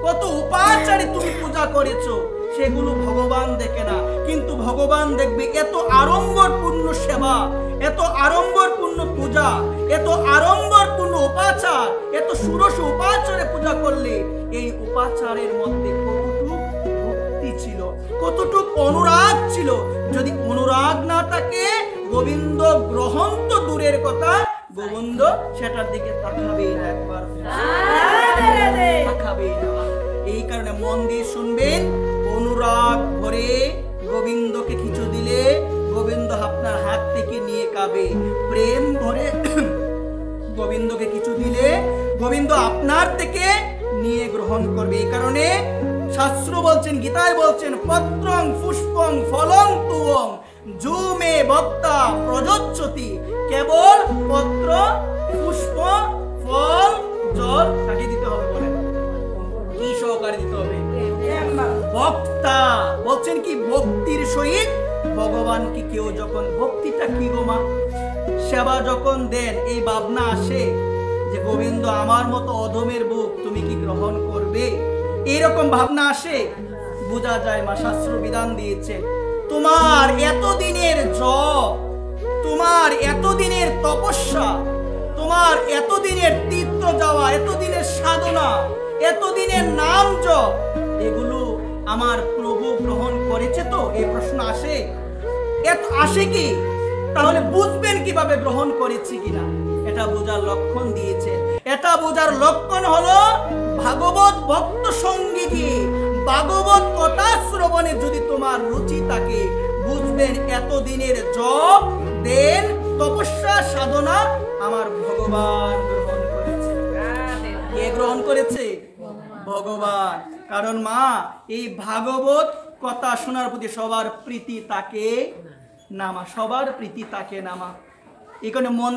কত উপাচারে তুমি পূজা করেছো, সেগুলো ভগবান দেখে না, কিন্তু ভগবান দেখবে এত আড়ম্বরপূর্ণ সেবা, এত আড়ম্বরপূর্ণ পূজা, এত আড়ম্বরপূর্ণ উপাচার, এত ষোড়শ উপাচারে পূজা করলে এই উপাচারের মধ্যে কতটুকু ভক্তি ছিল, কতটুকু অনুরাগ ছিল। যদি অনুরাগ না থাকে, গোবিন্দ গ্রহণ তো দূরের কথা, গোবিন্দ সেটার দিকে তাকাবেই না, একবার তাকাবেই না। এই কারণে মন দিয়ে শুনবেন, অনুরাগ ভরে গোবিন্দকে কিছু দিলে গোবিন্দ আপনার হাত থেকে নিয়ে খাবে। প্রেম ভরে গোবিন্দকে কিছু দিলে গোবিন্দ আপনার থেকে নিয়ে গ্রহণ করবে। এই কারণে শাস্ত্র বলছেন, গীতায় বলছেন, পত্রং পুষ্পং ফলং তুয়ং জুমে ভক্তা প্রযোজ্যতি। কেবল পত্র, পুষ্প, ফল, জল কাকে দিতে হবে বলেন? কি সহকারে দিতে হবে? ভক্তা বলছেন কি, ভক্তির সহিত ভগবানকে কেউ যখন, ভক্তিটা কি গো মা, সেবা যখন দেন এই ভাবনা আসে যে গোবিন্দ আমার মতো অধমের বুক তুমি কি গ্রহণ করবে, এইরকম ভাবনা আসে, বোঝা যায় মা শাস্ত্র বিধান দিয়েছে, তোমার এতদিনের জপ, তোমার এতদিনের তপস্যা, তোমার এতদিনের তীর্থ যাওয়া, এতদিনের সাধনা, এতদিনের নাম জপ, এগুলো আমার প্রভু গ্রহণ করেছে তো? এই প্রশ্ন আসে, আসে কি? তাহলে বুঝবেন কিভাবে গ্রহণ করেছি কিনা? এটা বোঝার লক্ষণ দিয়েছে। এটা বোঝার লক্ষণ হলো ভাগবত ভক্ত সঙ্গী, ভাগবত কথা শ্রবণে যদি তোমার রুচি থাকে, বুঝবেন এতদিনের জপ, দেন, তপস্যা, সাধনা আমার ভগবান গ্রহণ করেছে। কে গ্রহণ করেছে? ভগবান। কারণ মা, এই ভাগবত কথা শোনার প্রতি সবার প্রীতি থাকে না মা, সবার প্রীতি থাকে না মা। এখানে মন